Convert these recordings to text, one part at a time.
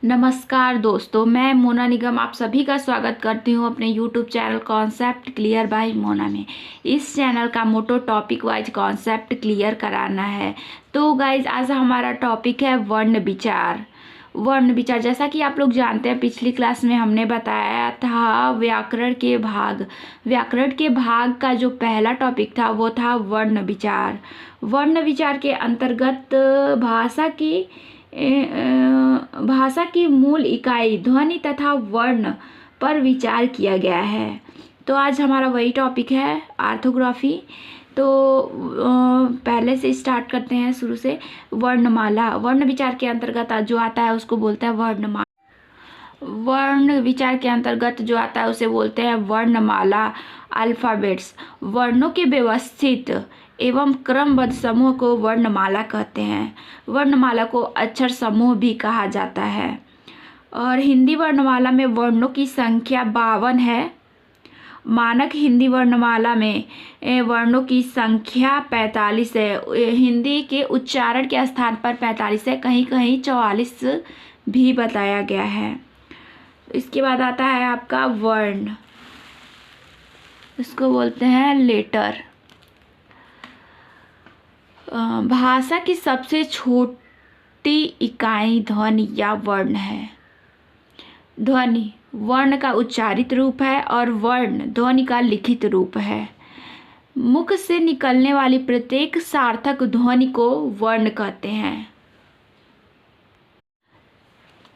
नमस्कार दोस्तों, मैं मोना निगम आप सभी का स्वागत करती हूं अपने YouTube channel concept clear by Mona में। इस चैनल का motto topic wise concept clear कराना है। तो गाइज आज हमारा टॉपिक है वर्ण विचार। वर्ण विचार, जैसा कि आप लोग जानते हैं पिछली क्लास में हमने बताया था व्याकरण के भाग का जो पहला टॉपिक था वो था वर्ण विचार। वर्ण विचार के अंतर्गत भाषा की मूल इकाई ध्वनि तथा वर्ण पर विचार किया गया है। तो आज हमारा वही टॉपिक है ऑर्थोग्राफी। तो पहले से स्टार्ट करते हैं शुरू से। वर्णमाला वर्ण विचार के अंतर्गत जो आता है उसको बोलते हैं वर्णमाला। वर्ण विचार के अंतर्गत जो आता है उसे बोलते हैं वर्णमाला। अल्फ़ाबेट्स वर्णों के व्यवस्थित एवं क्रमबद्ध समूह को वर्णमाला कहते हैं। वर्णमाला को अक्षर समूह भी कहा जाता है। और हिंदी वर्णमाला में वर्णों की संख्या 52 है। मानक हिंदी वर्णमाला में वर्णों की संख्या 45 है। हिंदी के उच्चारण के स्थान पर 45 है, कहीं कहीं 44 भी बताया गया है। इसके बाद आता है आपका वर्ण, इसको बोलते हैं लेटर। भाषा की सबसे छोटी इकाई ध्वनि या वर्ण है। ध्वनि वर्ण का उच्चारित रूप है और वर्ण ध्वनि का लिखित रूप है। मुख से निकलने वाली प्रत्येक सार्थक ध्वनि को वर्ण कहते हैं।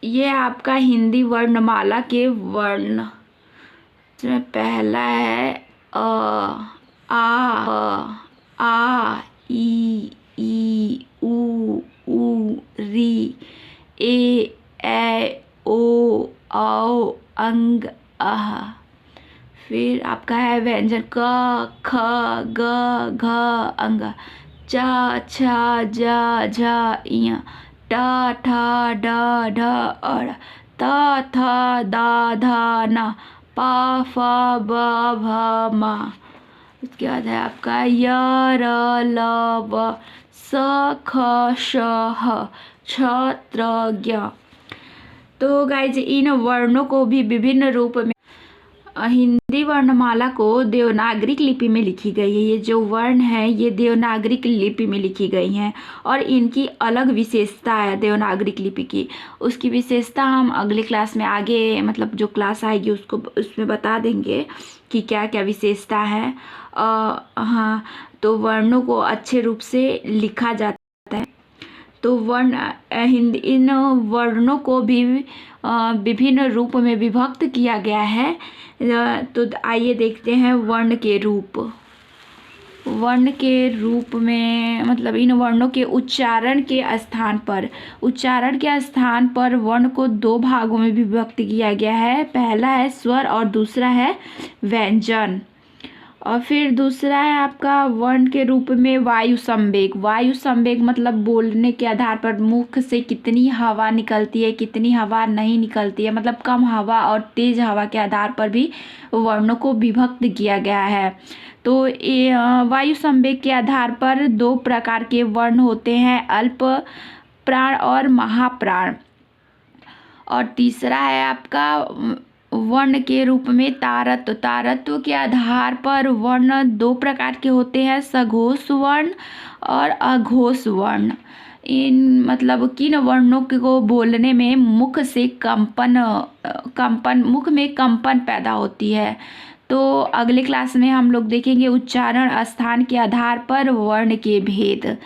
ये आपका हिंदी वर्णमाला के वर्ण। इसमें पहला है आ ई उ री ए ओ औ अंग अह। फिर आपका है व्यंजन क ख ग घ अंग, च छ ज झ ञ, ट ठ ड ढ अड़, त थ द ध न, प फ ब भ म। उसके बाद है आपका य र ल व स ख श ह छ त्र ज्ञ। तो गाइज इन वर्णों को भी विभिन्न रूप में हिंदी वर्णमाला को देवनागरिक लिपि में लिखी गई है। ये जो वर्ण है ये देवनागरिक लिपि में लिखी गई हैं और इनकी अलग विशेषता है देवनागरिक लिपि की। उसकी विशेषता हम अगले क्लास में आगे मतलब जो क्लास आएगी उसमें बता देंगे कि क्या क्या विशेषता है। हाँ, तो वर्णों को अच्छे रूप से लिखा जाता है। तो हिंदी इन वर्णों को भी विभिन्न रूप में विभक्त किया गया है। तो आइए देखते हैं वर्ण के रूप। वर्ण के रूप में मतलब इन वर्णों के उच्चारण के स्थान पर वर्ण को दो भागों में विभक्त किया गया है। पहला है स्वर और दूसरा है व्यंजन। और फिर दूसरा है आपका वर्ण के रूप में वायु संवेग मतलब बोलने के आधार पर मुख से कितनी हवा निकलती है कितनी हवा नहीं निकलती है, मतलब कम हवा और तेज हवा के आधार पर भी वर्णों को विभक्त किया गया है। तो ये वायु संवेग के आधार पर दो प्रकार के वर्ण होते हैं, अल्प प्राण और महाप्राण। और तीसरा है आपका वर्ण के रूप में तारत्व के आधार पर वर्ण दो प्रकार के होते हैं, सघोष वर्ण और अघोष वर्ण। इन मतलब किन वर्णों को बोलने में मुख में कंपन पैदा होती है। तो अगले क्लास में हम लोग देखेंगे उच्चारण स्थान के आधार पर वर्ण के भेद।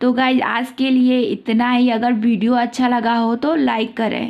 तो गाइस आज के लिए इतना ही। अगर वीडियो अच्छा लगा हो तो लाइक करें।